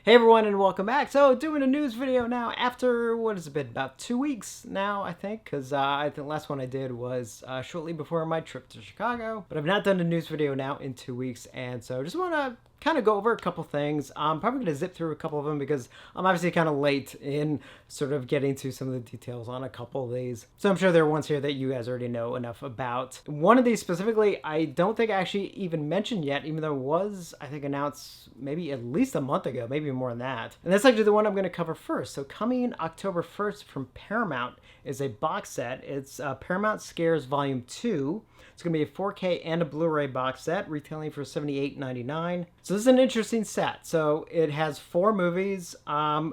Hey everyone and welcome back. So doing a news video now after, what has it been, about 2 weeks now I think, because I think the last one I did was shortly before my trip to Chicago. But I've not done a news video now in 2 weeks, and so just want to kind of go over a couple things. I'm probably going to zip through a couple of them because I'm obviously kind of late in sort of getting to some of the details on a couple of these. So I'm sure there are ones here that you guys already know enough about. One of these specifically, I don't think I actually even mentioned yet, even though it was, I think, announced maybe at least a month ago, maybe more than that. And that's actually the one I'm going to cover first. So coming October 1st from Paramount is a box set. It's Paramount Scares Volume 2. It's going to be a 4K and a Blu-ray box set, retailing for $78.99. So this is an interesting set. So it has 4 movies.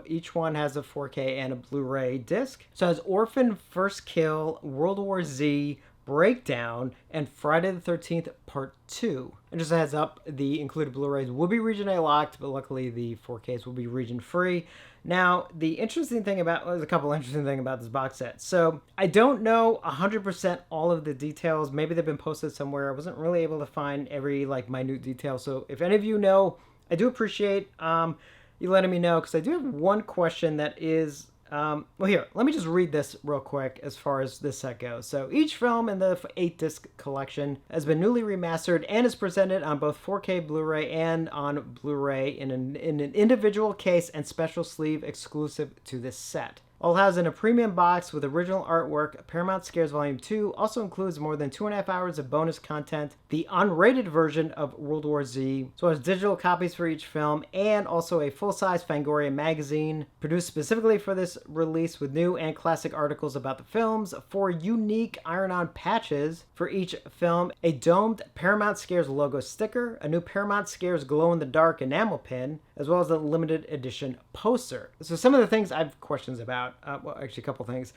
Each one has a 4K and a Blu-ray disc. So it has Orphan, First Kill, World War Z, Breakdown, and Friday the 13th Part 2. And just a heads up, the included Blu-rays will be region A locked, but luckily the 4Ks will be region free. Now, there's a couple interesting things about this box set. So I don't know 100% all of the details. Maybe they've been posted somewhere. I wasn't really able to find every minute detail. So if any of you know, I do appreciate you letting me know, because I do have one question that is, well, here, let me just read this real quick as far as this set goes. So each film in the 8-disc collection has been newly remastered and is presented on both 4K Blu-ray and on Blu-ray in an individual case and special sleeve exclusive to this set. All housed in a premium box with original artwork, Paramount Scares Volume 2 also includes more than 2.5 hours of bonus content, the unrated version of World War Z, as well as digital copies for each film, and also a full-size Fangoria magazine produced specifically for this release with new and classic articles about the films, 4 unique iron-on patches for each film, a domed Paramount Scares logo sticker, a new Paramount Scares glow-in-the-dark enamel pin, as well as a limited edition poster. So some of the things I have questions about. Well, actually a couple things.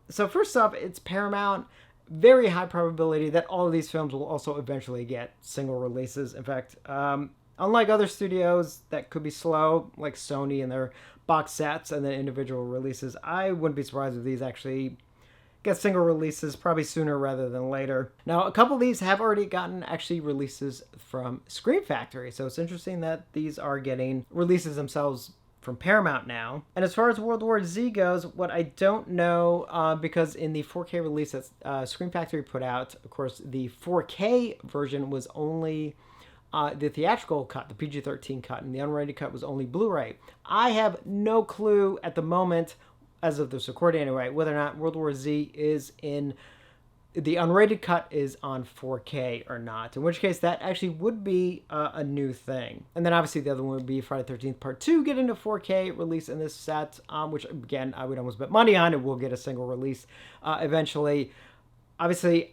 So first off, it's Paramount. Very high probability that all of these films will also eventually get single releases. In fact, unlike other studios that could be slow, like Sony and their box sets and then individual releases, I wouldn't be surprised if these actually get single releases probably sooner rather than later. Now, a couple of these have already gotten actually releases from Scream Factory, so it's interesting that these are getting releases themselves from Paramount now. And as far as World War Z goes, what I don't know, because in the 4K release that Scream Factory put out, of course, the 4K version was only the theatrical cut, the PG-13 cut, and the unrated cut was only Blu-ray. I have no clue at the moment, as of this recording anyway, whether or not World War Z is in the unrated cut is on 4K or not, in which case that actually would be a new thing. And then obviously the other one would be Friday the 13th Part 2 getting a 4K release in this set, which again, I would almost bet money on it will get a single release eventually. Obviously,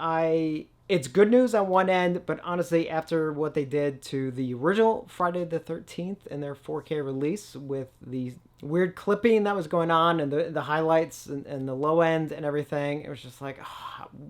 it's good news on one end, but honestly, after what they did to the original Friday the 13th in their 4K release with the weird clipping that was going on and the highlights and the low end and everything, it was just like,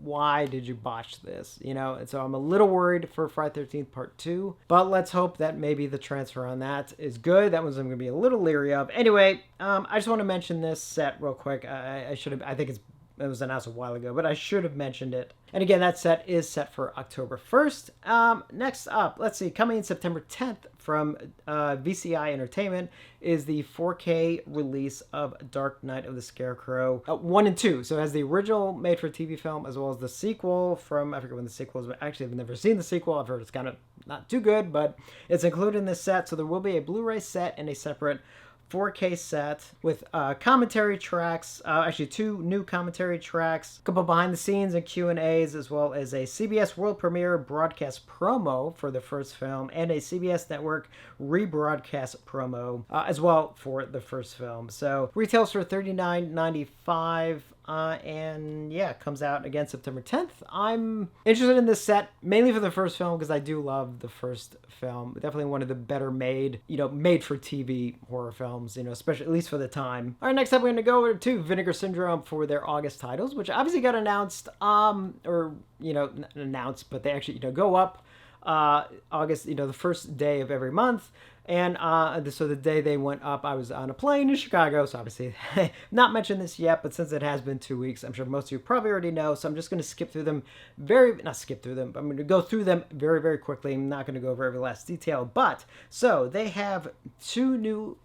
why did you botch this? You know, and so I'm a little worried for Friday the 13th Part 2, but let's hope that maybe the transfer on that is good. That one's I'm going to be a little leery of. Anyway, I just want to mention this set real quick. I think it was announced a while ago, but I should have mentioned it. And again, that set is set for October 1st. Next up, let's see, coming in September 10th from VCI Entertainment is the 4K release of Dark Night of the Scarecrow 1 and 2. So it has the original made-for-TV film as well as the sequel from, I forget when the sequel is, but actually I've never seen the sequel. I've heard it's kind of not too good, but it's included in this set. So there will be a Blu-ray set and a separate 4K set with commentary tracks, actually 2 new commentary tracks, a couple behind the scenes and Q&As, as well as a CBS world premiere broadcast promo for the first film and a CBS network rebroadcast promo as well for the first film. So retails for $39.95. And yeah, it comes out again September 10th. I'm interested in this set mainly for the first film because I do love the first film. Definitely one of the better made for TV horror films, especially at least for the time. All right, next up we're going to go over to Vinegar Syndrome for their August titles, which obviously got announced, not announced, but they actually, go up August, the first day of every month. And so the day they went up, I was on a plane in Chicago. So obviously, not mentioned this yet, but since it has been 2 weeks, I'm sure most of you probably already know. So I'm just going to skip through them not skip through them, but I'm going to go through them very, very quickly. I'm not going to go over every last detail. But so they have 2 new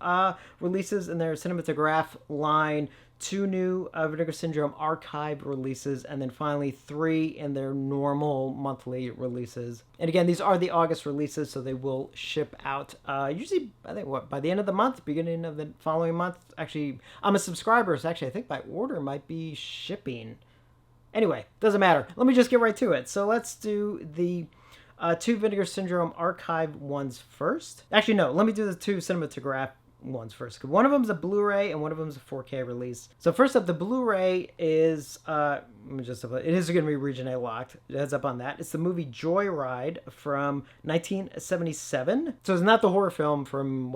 releases in their cinematograph line, 2 new Vinegar Syndrome archive releases, and then finally 3 in their normal monthly releases. And again, these are the August releases, so they will ship out usually, I think, by the end of the month, beginning of the following month. Actually, I'm a subscriber, so actually I think by order might be shipping. Anyway, doesn't matter. Let me just get right to it. So let's do the 2 Vinegar Syndrome archive ones first. Actually, no, let me do the 2 cinematograph ones first. One of them is a Blu-ray and one of them is a 4K release. So first up, the Blu-ray is it is going to be region A locked. Heads up on that. It's the movie Joyride from 1977. So it's not the horror film from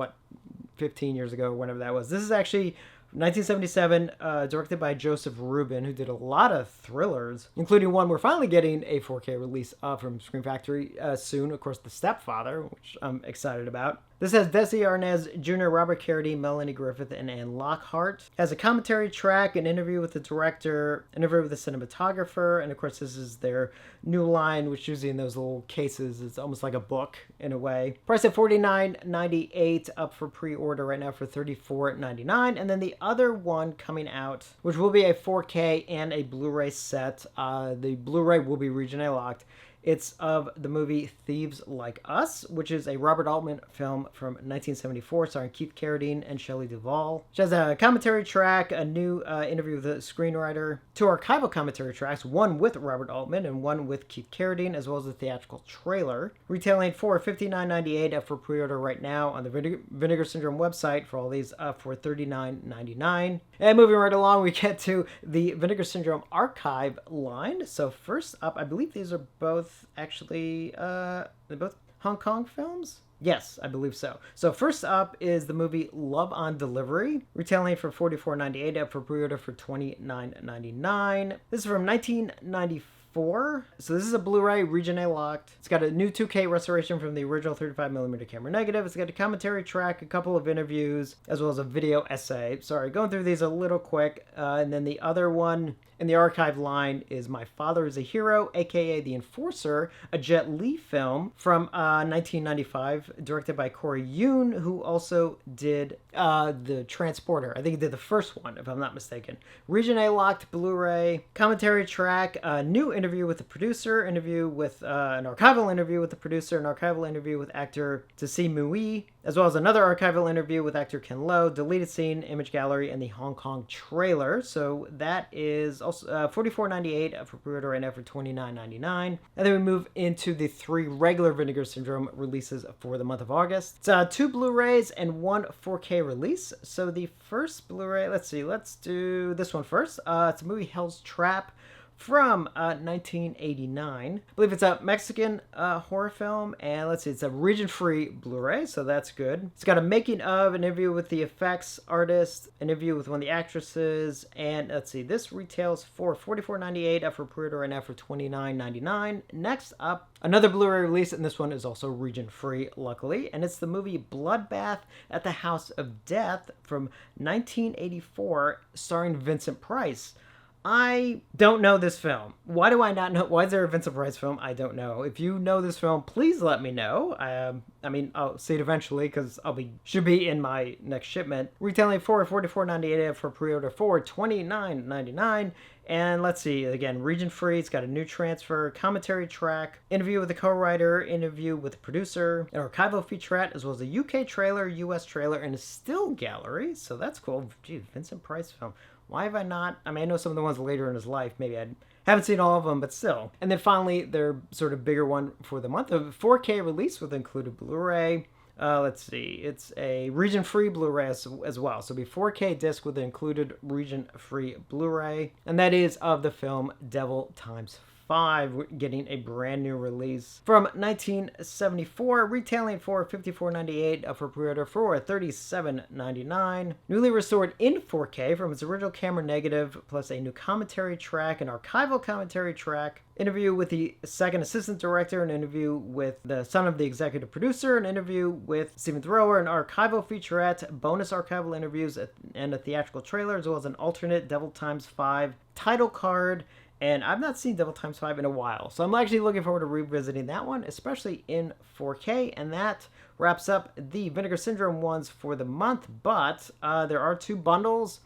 15 years ago, whenever that was. This is actually 1977, directed by Joseph Rubin, who did a lot of thrillers, including one we're finally getting a 4K release of from Scream Factory soon, of course, The Stepfather, which I'm excited about. This has Desi Arnaz Jr., Robert Carradine, Melanie Griffith, and Anne Lockhart. It has a commentary track, an interview with the director, an interview with the cinematographer, and of course this is their new line, which usually in those little cases is almost like a book in a way. Price at $49.98, up for pre-order right now for $34.99. And then the other one coming out, which will be a 4K and a Blu-ray set. The Blu-ray will be region A locked. It's of the movie Thieves Like Us, which is a Robert Altman film from 1974 starring Keith Carradine and Shelley Duvall. Which has a commentary track, a new interview with the screenwriter, 2 archival commentary tracks, one with Robert Altman and one with Keith Carradine, as well as a theatrical trailer. Retailing for $59.98 up for pre-order right now on the Vinegar Syndrome website for all these up for $39.99. And moving right along, we get to the Vinegar Syndrome archive line. So first up, I believe these are both actually, they're both Hong Kong films? Yes, I believe so. So first up is the movie Love on Delivery, retailing for $44.98 up for pre-order for $29.99. This is from 1994. So this is a Blu-ray, region A locked. It's got a new 2K restoration from the original 35mm camera negative. It's got a commentary track, a couple of interviews, as well as a video essay. Sorry, going through these a little quick. And then the other one in the archive line is My Father is a Hero, aka The Enforcer, a Jet Li film from 1995, directed by Corey Yoon, who also did The Transporter. I think he did the first one, if I'm not mistaken. Region A locked Blu-ray, commentary track, a new interview with the producer, interview with an archival interview with the producer, an archival interview with actor Tse Mui, as well as another archival interview with actor Ken Lo, deleted scene, image gallery, and the Hong Kong trailer. So that is also $44.98 for pre-order right now for $29.99. And then we move into the 3 regular Vinegar Syndrome releases for the month of August. It's 2 Blu-rays and 1 4K release. So the first Blu-ray, let's do this one first. It's a movie Hell's Trap from 1989. I believe it's a Mexican horror film, and let's see, it's a region-free Blu-ray, so that's good. It's got a making of, an interview with the effects artist, an interview with one of the actresses, and let's see, this retails for $44.98 up for pre-order right now for $29.99. Next up, another Blu-ray release, and this one is also region-free, luckily, and it's the movie Bloodbath at the House of Death from 1984, starring Vincent Price. I don't know this film. Why do I not know? Why is there a Vincent Price film? I don't know. If you know this film, please let me know. I mean, I'll see it eventually because should be in my next shipment. Retailing for $44.98 for pre-order for $29.99. And let's see, again, region free. It's got a new transfer, commentary track, interview with the co-writer, interview with the producer, an archival featurette, as well as a UK trailer, US trailer, and a still gallery. So that's cool. Gee, Vincent Price film. Why have I not? I mean, I know some of the ones later in his life. Maybe I haven't seen all of them, but still. And then finally, their sort of bigger one for the month, a 4K release with included Blu-ray. Let's see. It's a region-free Blu-ray as well. So it'll be 4K disc with the included region-free Blu-ray. And that is of the film Devil Times 5 getting a brand new release from 1974, retailing for $54.98 for pre-order for $37.99. Newly restored in 4K from its original camera negative, plus a new commentary track, an archival commentary track, interview with the second assistant director, an interview with the son of the executive producer, an interview with Stephen Thrower, an archival featurette, bonus archival interviews, and a theatrical trailer, as well as an alternate Devil Times 5 title card. And I've not seen Devil Times 5 in a while, so I'm actually looking forward to revisiting that one, especially in 4K. And that wraps up the Vinegar Syndrome ones for the month, but there are 2 bundles.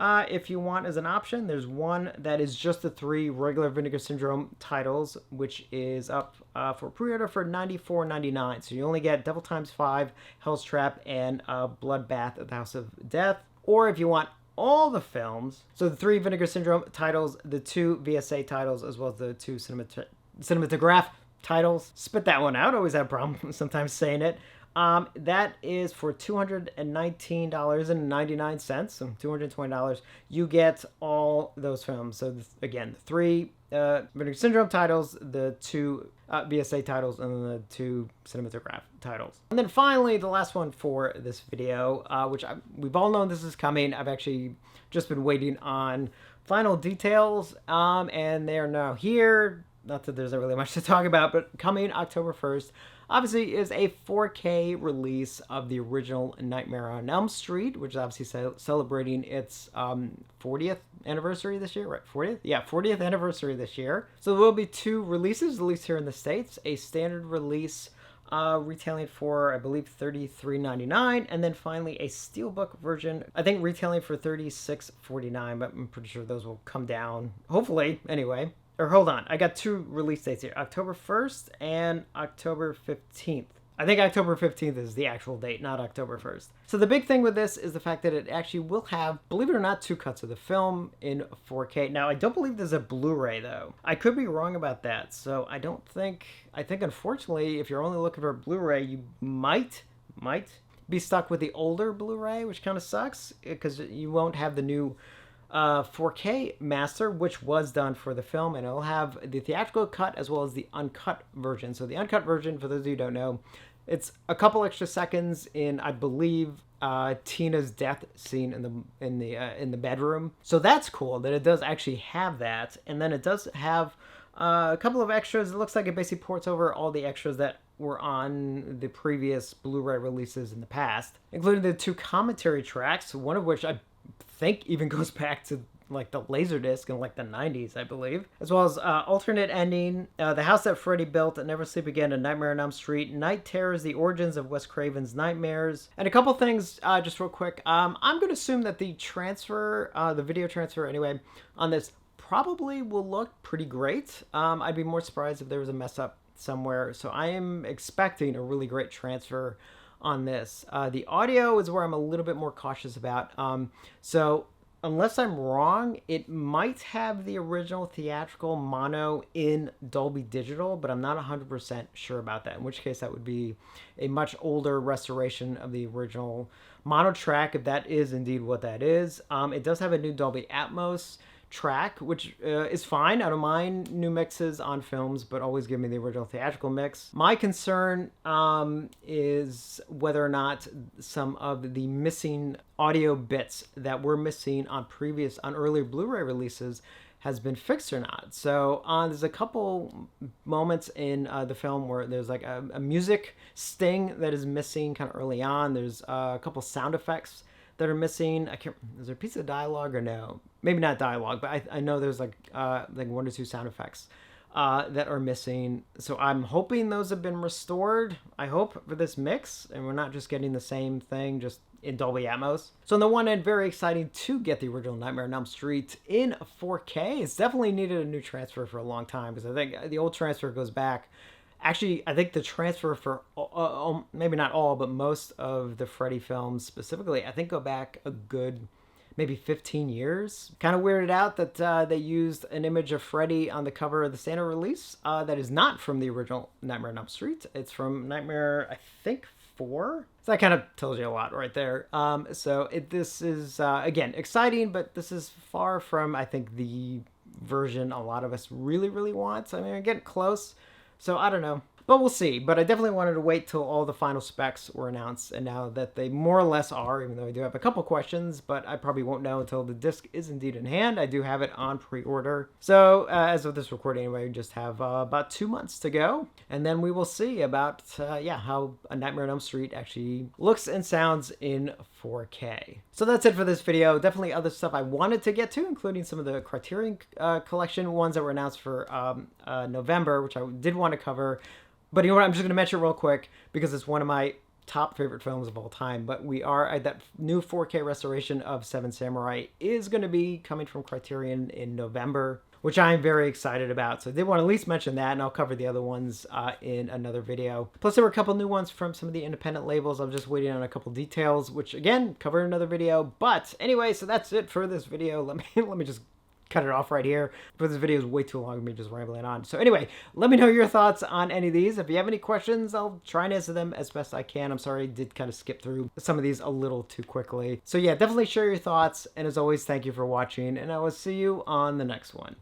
If you want as an option, there's one that is just the 3 regular Vinegar Syndrome titles, which is up for pre-order for $94.99. So you only get Devil Times 5, Hell's Trap, and Bloodbath at the House of Death. Or if you want all the films, so the 3 Vinegar Syndrome titles, the 2 VSA titles, as well as the 2 cinematograph titles. Spit that one out. Always have a problem sometimes saying it. That is for $219.99, so $220. You get all those films. So again, the 3 Vinegar Syndrome titles, the 2 VSA titles, and then the 2 cinematograph titles. And then finally, the last one for this video, which we've all known this is coming. I've actually just been waiting on final details, and they are now here. Not that there's not really much to talk about, but coming October 1st, obviously, is a 4K release of the original Nightmare on Elm Street, which is obviously celebrating its 40th anniversary this year, right? 40th? Yeah, 40th anniversary this year. So there will be 2 releases, at least here in the States. A standard release retailing for, I believe, $33.99, and then finally a steelbook version, I think retailing for $36.49, but I'm pretty sure those will come down, hopefully, anyway. Or hold on, I got 2 release dates here, October 1st and October 15th. I think October 15th is the actual date, not October 1st. So the big thing with this is the fact that it actually will have, believe it or not, 2 cuts of the film in 4K. Now, I don't believe there's a Blu-ray, though. I could be wrong about that, so I think unfortunately, if you're only looking for a Blu-ray, you might be stuck with the older Blu-ray, which kind of sucks, because you won't have the new 4K master, which was done for the film, and it'll have the theatrical cut as well as the uncut version. So the uncut version, for those of you who don't know, it's a couple extra seconds in, I believe, Tina's death scene in the bedroom. So that's cool that it does actually have that, and then it does have a couple of extras. It looks like it basically ports over all the extras that were on the previous Blu-ray releases in the past, including the 2 commentary tracks, one of which I think even goes back to like the Laserdisc in like the 90s, I believe, as well as alternate ending, The House That Freddy Built, Never Sleep Again, and Nightmare on Elm Street, Night Terrors, The Origins of Wes Craven's Nightmares, and a couple things just real quick. I'm going to assume that the transfer, the video transfer anyway, on this probably will look pretty great. I'd be more surprised if there was a mess up somewhere, so I am expecting a really great transfer on this. The audio is where I'm a little bit more cautious about. So unless I'm wrong, it might have the original theatrical mono in Dolby Digital, but I'm not 100% sure about that, in which case that would be a much older restoration of the original mono track, if that is indeed what that is. It does have a new Dolby Atmos track, which is fine. I don't mind new mixes on films, but always give me the original theatrical mix. My concern is whether or not some of the missing audio bits that were missing on earlier Blu-ray releases has been fixed or not. So there's a couple moments in the film where there's like a music sting that is missing kind of early on. There's a couple sound effects that are missing. Is there a piece of dialogue or no? Maybe not dialogue, but I know there's like 1 or 2 sound effects that are missing. So I'm hoping those have been restored. I hope for this mix, and we're not just getting the same thing just in Dolby Atmos. So on the one end, very exciting to get the original Nightmare on Elm Street in 4K. It's definitely needed a new transfer for a long time, because I think the old transfer goes back. Actually, I think the transfer for maybe not all, but most of the Freddy films specifically, I think go back a good maybe 15 years. Kind of weirded out that they used an image of Freddy on the cover of the Santa release that is not from the original Nightmare on Elm Street. It's from Nightmare, I think, 4. So that kind of tells you a lot right there. This is, again, exciting, but this is far from, I think, the version a lot of us really, really want. I mean, we're getting close, so I don't know. But we'll see. But I definitely wanted to wait till all the final specs were announced, and now that they more or less are, even though I do have a couple questions, but I probably won't know until the disc is indeed in hand. I do have it on pre-order. So as of this recording anyway, we just have about 2 months to go, and then we will see about, how A Nightmare on Elm Street actually looks and sounds in 4K. So that's it for this video. Definitely other stuff I wanted to get to, including some of the Criterion Collection ones that were announced for November, which I did want to cover. But you know what? I'm just going to mention it real quick because it's one of my top favorite films of all time. But that new 4K restoration of Seven Samurai is going to be coming from Criterion in November, which I'm very excited about. So I did want to at least mention that, and I'll cover the other ones in another video. Plus, there were a couple new ones from some of the independent labels. I'm just waiting on a couple details, which again, cover in another video. But anyway, so that's it for this video. Let me just cut it off right here, but this video is way too long of me just rambling on. So anyway, let me know your thoughts on any of these. If you have any questions, I'll try and answer them as best I can. I'm sorry I did kind of skip through some of these a little too quickly. So yeah, definitely share your thoughts, and as always, thank you for watching, and I will see you on the next one.